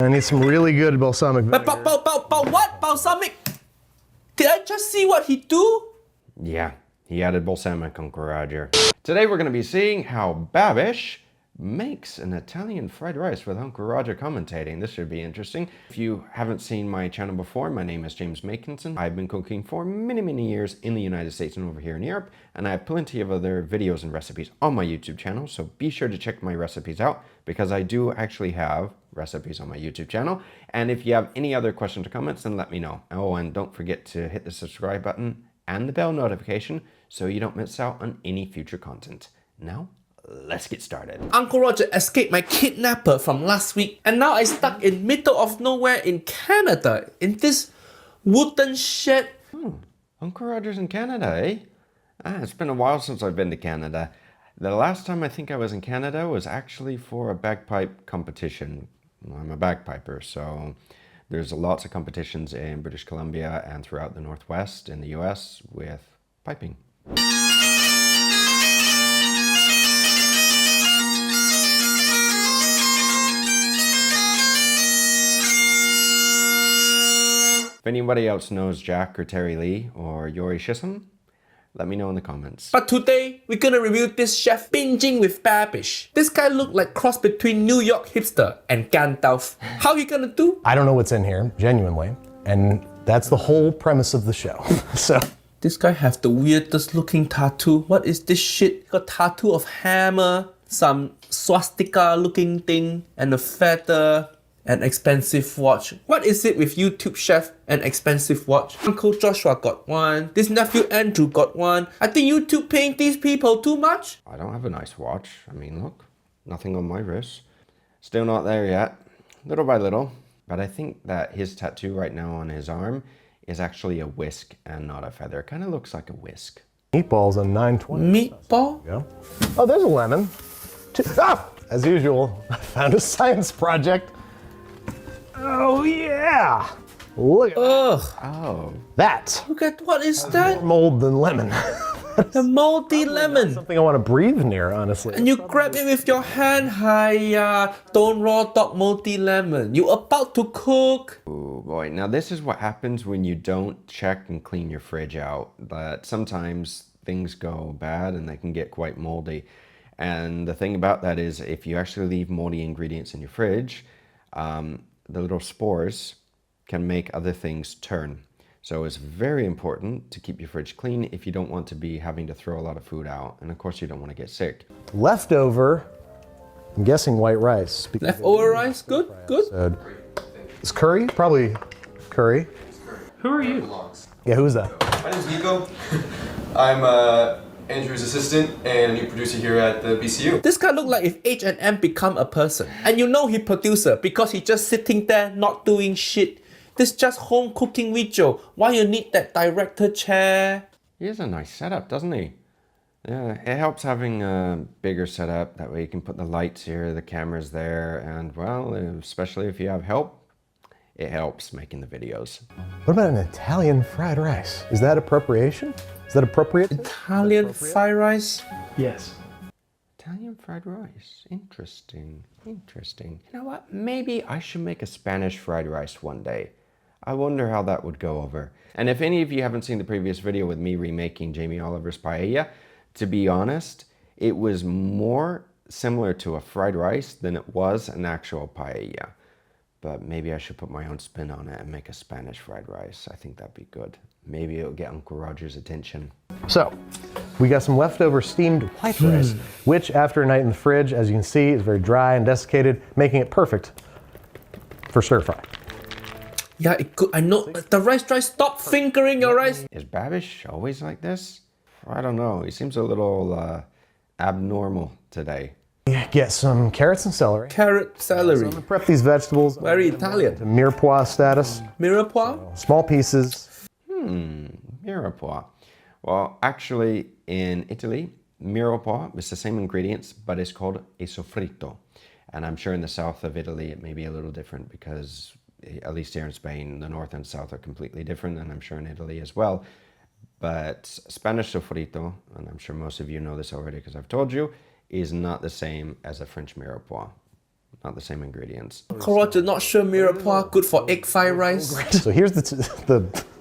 I need some really good balsamic vinegar. But what? Balsamic? Did I just see what he do? Yeah, he added balsamic, Uncle Roger. Today we're going to be seeing how Babish makes an Italian fried rice with Uncle Roger commentating. This should be interesting. If you haven't seen my channel before, my name is James Makinson. I've been cooking for many years in the United States and over here in Europe, and I have plenty of other videos and recipes on my YouTube channel, so be sure to check my recipes out because I do actually have recipes on my YouTube channel. And if you have any other questions or comments, then let me know. Oh, and don't forget to hit the subscribe button and the bell notification so you don't miss out on any future content. Now, let's get started. Uncle Roger escaped my kidnapper from last week, and now I'm stuck in middle of nowhere in Canada, in this wooden shed. Uncle Roger's in Canada, eh? It's been a while since I've been to Canada. The last time I think I was in Canada was actually for a bagpipe competition. I'm a bagpiper, so there's lots of competitions in British Columbia and throughout the Northwest in the US with piping. If anybody else knows Jack or Terry Lee or Yori Shisson, let me know in the comments. But today, we're gonna review this chef binging with Babish. This guy looked like cross between New York hipster and Gandalf. How you gonna do? I don't know what's in here, genuinely. And that's the whole premise of the show. So This guy have the weirdest looking tattoo. What is this shit? Got tattoo of hammer, some swastika looking thing, and a feather. An expensive watch. What is it with YouTube chef and expensive watch? Uncle Joshua got one. This nephew Andrew got one. I think YouTube paying these people too much. I don't have a nice watch. I mean, look, nothing on my wrist. Still not there yet, little by little. But I think that his tattoo right now on his arm is actually a whisk and not a feather. Kind of looks like a whisk. meatballs on 920. Meatball? There you go. Oh, there's a lemon. As usual, I found a science project. Oh yeah! Look at Ugh. Oh. that. Look at what is that? More mold than lemon. A moldy lemon. Something I want to breathe near, honestly. And you grab it with your hand. Hiya. Don't raw dog moldy lemon. You about to cook. Oh boy, now this is what happens when you don't check and clean your fridge out. But sometimes things go bad and they can get quite moldy. And the thing about that is if you actually leave moldy ingredients in your fridge, the little spores can make other things turn. So it's very important to keep your fridge clean if you don't want to be having to throw a lot of food out. And of course you don't want to get sick. Leftover, I'm guessing white rice. Leftover rice? Good? Good? Is curry? Probably curry. Who are you? Yeah, who's that? My name's Nico. I'm Andrew's assistant and a new producer here at the BCU. This guy look like if H&M become a person. And you know he producer because he just sitting there not doing shit. This just home cooking video. Why you need that director chair? He has a nice setup, doesn't he? Yeah, it helps having a bigger setup. That way you can put the lights here, the cameras there, and well, especially if you have help, it helps making the videos. What about an Italian fried rice? Is that appropriation? Is that appropriate? Italian fried rice? Yes. Italian fried rice. Interesting. Interesting. You know what? Maybe I should make a Spanish fried rice one day. I wonder how that would go over. And if any of you haven't seen the previous video with me remaking Jamie Oliver's paella, to be honest, it was more similar to a fried rice than it was an actual paella. But maybe I should put my own spin on it and make a Spanish fried rice. I think that'd be good. Maybe it'll get Uncle Roger's attention. So, we got some leftover steamed white rice, which after a night in the fridge, as you can see, is very dry and desiccated, making it perfect for stir fry. Yeah, it could. I know. The rice dry. Stop fingering your rice. Is Babish always like this? I don't know. He seems a little abnormal today. Get some carrots and celery. Carrot, celery. So I'm gonna prep these vegetables. Very Italian. To mirepoix status. Mirepoix? Small pieces. Mirepoix. Well, actually, in Italy, mirepoix is the same ingredients, but it's called a soffritto. And I'm sure in the south of Italy, it may be a little different because, at least here in Spain, the north and south are completely different, and I'm sure in Italy as well. But Spanish sofrito, and I'm sure most of you know this already because I've told you, is not the same as a French mirepoix. not the same ingredients. Uncle Roger not sure mirepoix good for egg fried rice. So here's the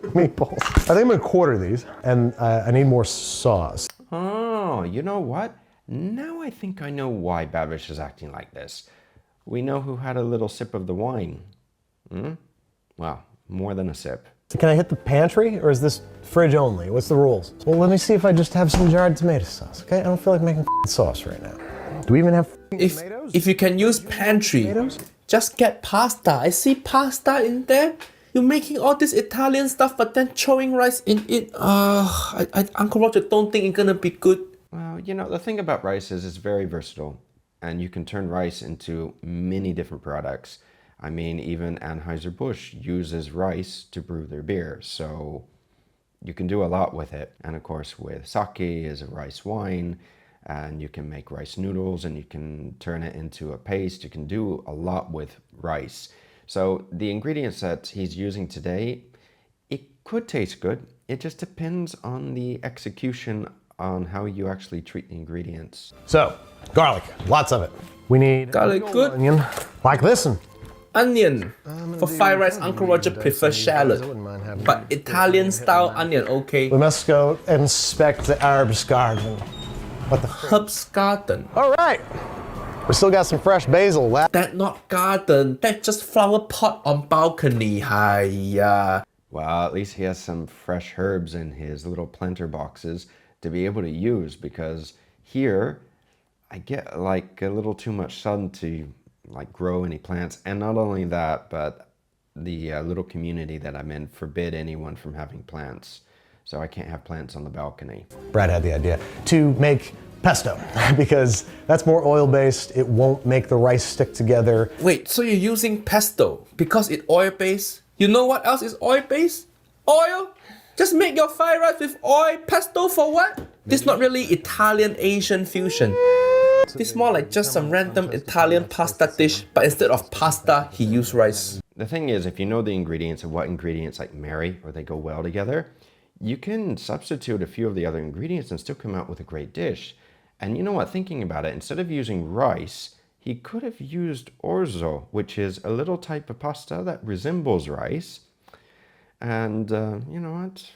meatballs. I think I'm gonna quarter these, and I need more sauce. Oh, you know what? Now I think I know why Babish is acting like this. We know who had a little sip of the wine. Well, more than a sip. Can I hit the pantry, or is this fridge only? What's the rules? Well, let me see if I just have some jarred tomato sauce, okay? I don't feel like making sauce right now. Do we even have tomatoes? If you can use pantry, Tomatoes? just get pasta. I see pasta in there. You're making all this Italian stuff, but then throwing rice in it. Uncle Roger don't think it's gonna be good. Well, you know, the thing about rice is it's very versatile, and you can turn rice into many different products. I mean, even Anheuser-Busch uses rice to brew their beer, so you can do a lot with it. And of course, with sake is a rice wine, and you can make rice noodles, and you can turn it into a paste. You can do a lot with rice. So the ingredients that he's using today, it could taste good. It just depends on the execution on how you actually treat the ingredients. So, garlic, lots of it. We need Garlic good. onion, like this one. Onion. For fried rice, Uncle Roger prefers shallot. But Italian style onion, okay. We must go inspect the herbs garden. What the Herbs garden. All right. We still got some fresh basil left. That not garden. That's just flower pot on balcony. Hiya. Well, at least he has some fresh herbs in his little planter boxes to be able to use, because here I get like a little too much sun to like grow any plants. And not only that, but the little community that I'm in forbid anyone from having plants. So I can't have plants on the balcony. Brad had the idea to make pesto because that's more oil-based. It won't make the rice stick together. Wait, so you're using pesto because it's oil-based? You know what else is oil-based? Oil? Just make your fried rice with oil. Pesto for what? This is not really Italian-Asian fusion. This is more like just some random Italian pasta dish, but instead of pasta, he used rice. The thing is, if you know the ingredients and what ingredients like marry or they go well together, you can substitute a few of the other ingredients and still come out with a great dish. And you know what, thinking about it, instead of using rice, he could have used orzo, which is a little type of pasta that resembles rice. And you know what,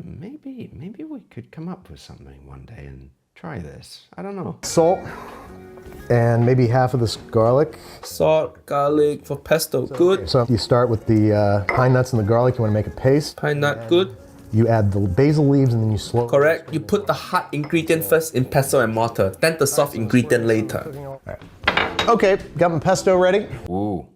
maybe we could come up with something one day and try this. I don't know. Salt and maybe half of this garlic. Salt, garlic for pesto, good. So you start with the pine nuts and the garlic. You want to make a paste. Pine nut, good. You add the basil leaves and then you slowly... Correct. You put the hard ingredient first in pesto and mortar, then the soft ingredient later. Right. Okay, got my pesto ready. Ooh,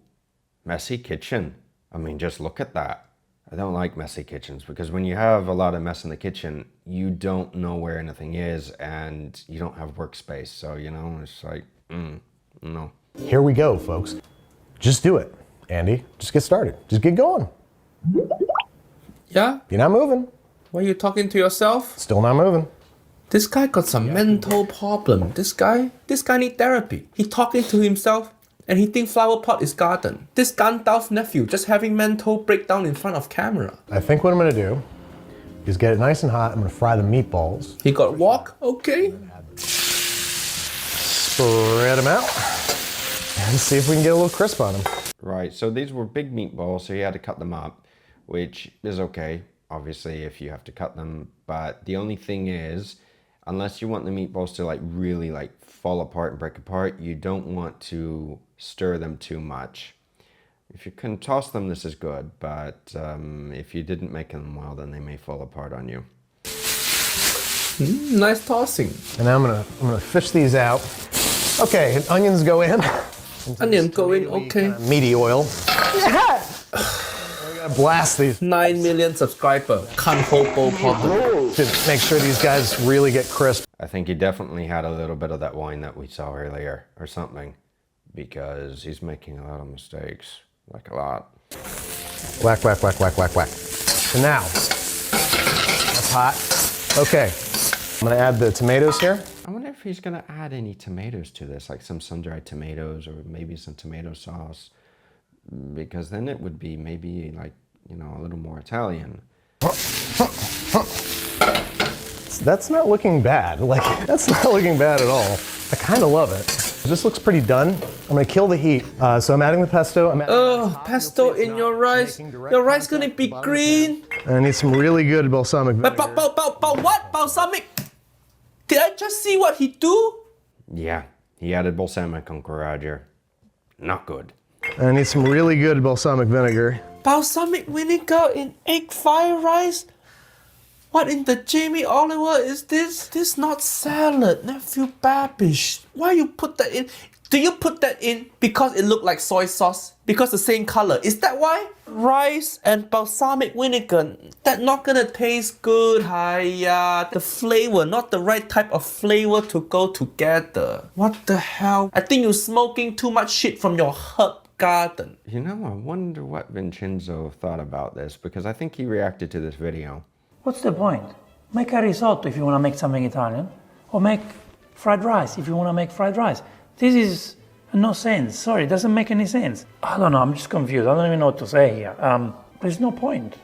messy kitchen. I mean, just look at that. I don't like messy kitchens because when you have a lot of mess in the kitchen, you don't know where anything is and you don't have workspace. So, you know, it's like, no. Here we go, folks. Just do it, Andy. Just get started. Just get going. Yeah? You're not moving. Why are you talking to yourself? Still not moving. This guy got some mental problem. This guy need therapy. He talking to himself and he think flower pot is garden. This Gandalf nephew just having mental breakdown in front of camera. I think what I'm gonna do is get it nice and hot. I'm gonna fry the meatballs. He got wok, okay. Spread them out and see if we can get a little crisp on them. Right, so these were big meatballs, so you had to cut them up, which is okay, obviously, if you have to cut them. But the only thing is, unless you want the meatballs to like really like fall apart and break apart, you don't want to stir them too much. If you can toss them, this is good, but if you didn't make them well, then they may fall apart on you. Nice tossing. And now I'm gonna fish these out. Okay, onions go in. Onion going, okay. Meaty oil. Yeah. We gotta blast these. 9 million subscriber. Can't hold both problem. To make sure these guys really get crisp. I think he definitely had a little bit of that wine that we saw earlier or something, because he's making a lot of mistakes, like a lot. Whack, whack, whack, whack, whack, whack. So now, that's hot. Okay, I'm gonna add the tomatoes here. I wonder if he's gonna add any tomatoes to this, like some sun-dried tomatoes or maybe some tomato sauce, because then it would be maybe like, you know, a little more Italian. That's not looking bad. Like, that's not looking bad at all. I kind of love it. So this looks pretty done. I'm gonna kill the heat. So I'm adding the pesto. Pesto in your rice. Your rice gonna be green. And I need some really good balsamic vinegar. But what? Balsamic? Did I just see what he do? Yeah, he added balsamic, Uncle Roger. Not good. And I need some really good balsamic vinegar. Balsamic vinegar in egg fried rice? What in the Jamie Oliver is this? This not salad, nephew Babish. Why you put that in? Do you put that in because it looked like soy sauce? Because the same color? Is that why? Rice and balsamic vinegar, that not gonna taste good, hiya. The flavor, not the right type of flavor to go together. What the hell? I think you're smoking too much shit from your herb garden. You know, I wonder what Vincenzo thought about this, because I think he reacted to this video. What's the point? Make a risotto if you want to make something Italian, or make fried rice if you want to make fried rice. This is no sense. Sorry, it doesn't make any sense. I don't know, I'm just confused. I don't even know what to say here. There's no point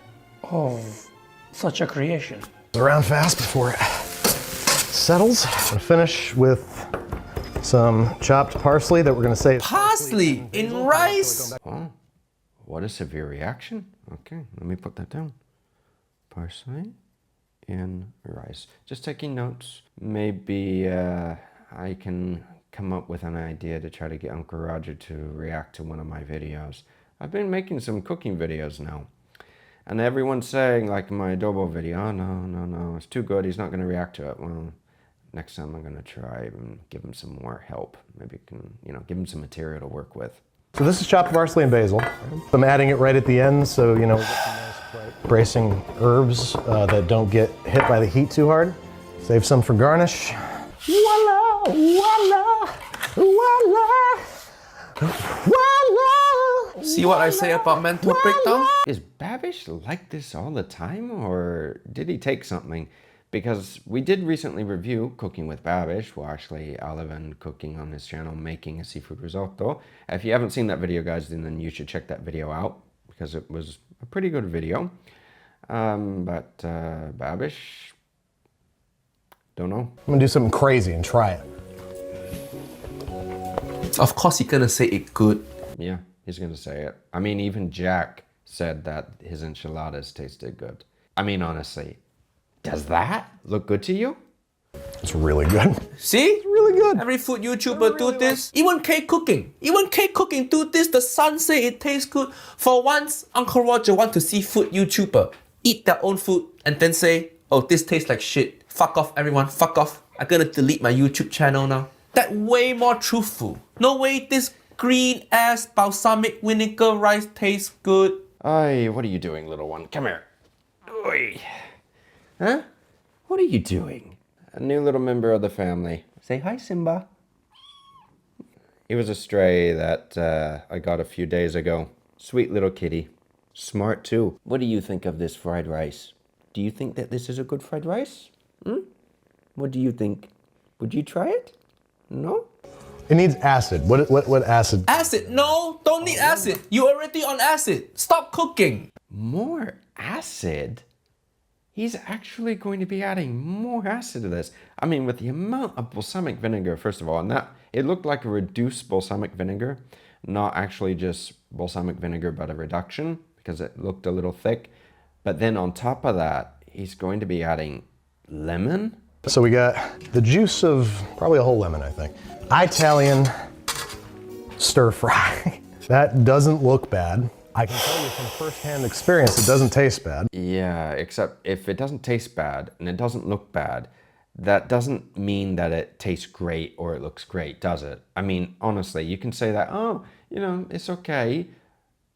of such a creation. Around fast before it settles. I'm gonna finish with some chopped parsley that we're gonna save. Parsley in rice? Oh, what a severe reaction. Okay, let me put that down. Parsley in rice. Just taking notes. Maybe I can come up with an idea to try to get Uncle Roger to react to one of my videos. I've been making some cooking videos now. And everyone's saying, like in my adobo video, oh, no, it's too good, he's not going to react to it. Well, next time I'm going to try and give him some more help. Maybe can, give him some material to work with. So this is chopped parsley and basil. I'm adding it right at the end, so we get some nice bracing herbs that don't get hit by the heat too hard. Save some for garnish. Voila, voila, voila, voila. See what I say about mental breakdown? Is Babish like this all the time, or did he take something? Because we did recently review Cooking with Babish, well actually Olivan cooking on his channel, making a seafood risotto. If you haven't seen that video, guys, then you should check that video out, because it was a pretty good video. But Babish, don't know. I'm gonna do something crazy and try it. Of course he's gonna say it good. Yeah, he's gonna say it. I mean, even Jack said that his enchiladas tasted good. I mean, honestly, does that look good to you? It's really good. See? It's really good. Every food YouTuber do this. Even cake cooking. Even cake cooking do this. The son say it tastes good. For once, Uncle Roger want to see food YouTuber eat their own food and then say, oh, this tastes like shit. Fuck off, everyone. Fuck off. I'm gonna delete my YouTube channel now. That way more truthful. No way this green ass balsamic vinegar rice tastes good. Ay, what are you doing, little one? Come here. Oi. Huh? What are you doing? A new little member of the family. Say hi, Simba. He was a stray that I got a few days ago. Sweet little kitty. Smart too. What do you think of this fried rice? Do you think that this is a good fried rice? What do you think? Would you try it? No? It needs acid. What acid? Acid? No, don't need acid. You already on acid. Stop cooking. More acid? He's actually going to be adding more acid to this. I mean, with the amount of balsamic vinegar, first of all, and that it looked like a reduced balsamic vinegar, not actually just balsamic vinegar, but a reduction, because it looked a little thick. But then on top of that, he's going to be adding lemon. So we got the juice of probably a whole lemon, I think. Italian stir fry. That doesn't look bad. I can tell you from firsthand experience, it doesn't taste bad. Yeah, except if it doesn't taste bad and it doesn't look bad, that doesn't mean that it tastes great or it looks great, does it? I mean, honestly, you can say that, oh, it's okay,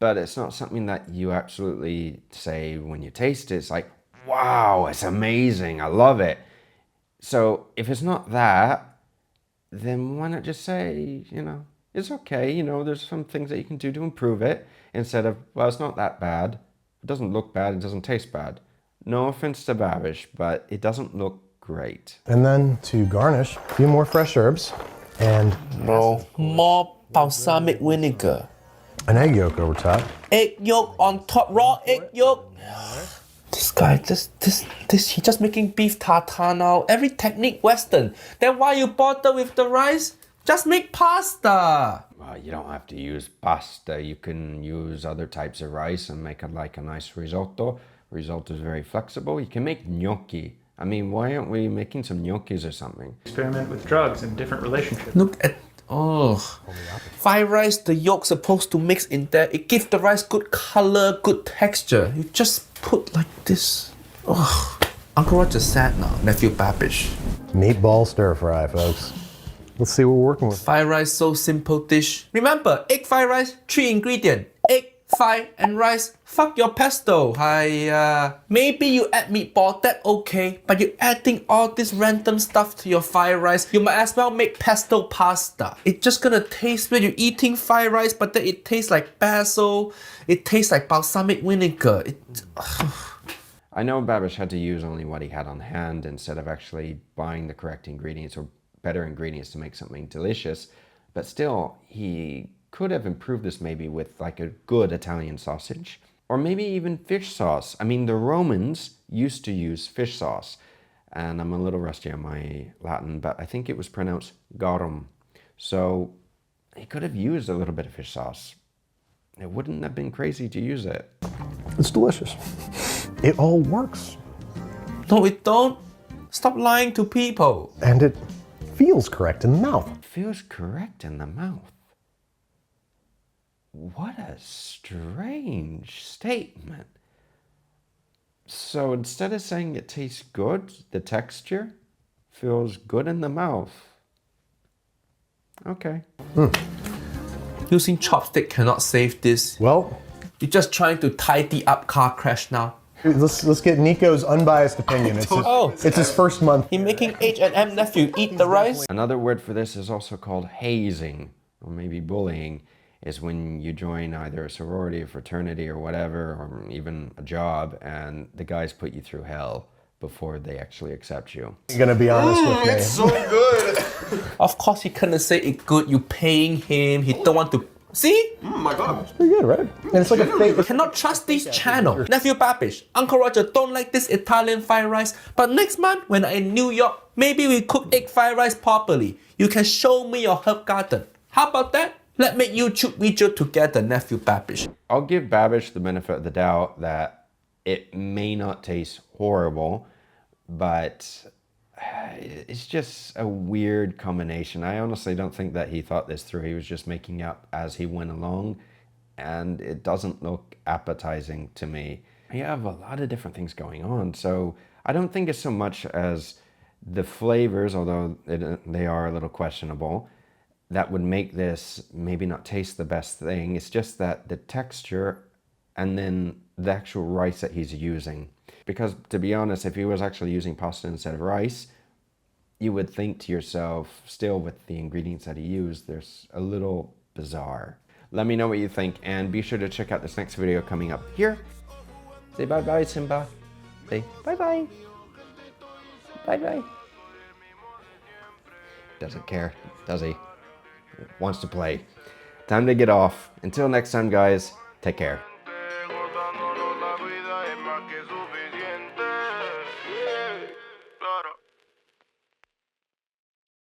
but it's not something that you absolutely say when you taste it. It's like, wow, it's amazing, I love it. So if it's not that, then why not just say, it's okay, there's some things that you can do to improve it, instead of, well, it's not that bad. It doesn't look bad, it doesn't taste bad. No offense to Babish, but it doesn't look great. And then to garnish, a few more fresh herbs and More balsamic vinegar. an egg yolk over top. Egg yolk on top, raw egg yolk. This guy, he just making beef tartare now. Every technique Western. Then why you bother with the rice? Just make pasta. Well, you don't have to use pasta. You can use other types of rice and make it like a nice risotto. Risotto is very flexible. You can make gnocchi. I mean, why aren't we making some gnocchis or something? Experiment with drugs and different relationships. Look at, oh. Fried rice, the yolk's supposed to mix in there. It gives the rice good color, good texture. You just put like this. Oh. Uncle Roger's sad now, nephew Babish. Meatball stir fry, folks. Let's see what we're working with. Fried rice, so simple dish. Remember, egg fried rice, 3 ingredients. Egg, fried, and rice. Fuck your pesto. Maybe you add meatball, that okay. But you're adding all this random stuff to your fried rice. You might as well make pesto pasta. It's just gonna taste weird. You're eating fried rice, but then it tastes like basil. It tastes like balsamic vinegar. I know Babish had to use only what he had on hand instead of actually buying the correct ingredients or better ingredients to make something delicious, but still, he could have improved this maybe with like a good Italian sausage, or maybe even fish sauce. I mean, the Romans used to use fish sauce, and I'm a little rusty on my Latin, but I think it was pronounced garum. So he could have used a little bit of fish sauce. It wouldn't have been crazy to use it. It's delicious. It all works. No, it don't. Stop lying to people. And it feels correct in the mouth. It feels correct in the mouth. What a strange statement. So instead of saying it tastes good, the texture feels good in the mouth. Okay. Using chopstick cannot save this. Well, You're just trying to tidy up car crash now. let's get Nico's unbiased opinion. It's his first month. He making H&M nephew eat the rice. Another word for this is also called hazing, or maybe bullying, is when you join either a sorority, a fraternity, or whatever, or even a job, and the guys put you through hell before they actually accept you. I'm gonna be honest with me. It's so good. Of course he couldn't say it good. You paying him. He don't want to. See? Oh my god. Pretty good, right? And it's like a fake. You cannot trust this channel. Nephew Babish, Uncle Roger don't like this Italian fried rice. But next month when I'm in New York, maybe we cook egg fried rice properly. You can show me your herb garden. How about that? Let's make YouTube video together, Nephew Babish. I'll give Babish the benefit of the doubt that it may not taste horrible, but it's just a weird combination. I honestly don't think that he thought this through. He was just making up as he went along, and it doesn't look appetizing to me. You have a lot of different things going on, so I don't think it's so much as the flavors, although they are a little questionable, that would make this maybe not taste the best thing. It's just that the texture and then the actual rice that he's using. Because to be honest, if he was actually using pasta instead of rice, you would think to yourself, still with the ingredients that he used, there's a little bizarre. Let me know what you think, and be sure to check out this next video coming up here. Say bye-bye, Simba. Say bye-bye. Bye-bye. Doesn't care, does he? Wants to play. Time to get off. Until next time, guys, take care.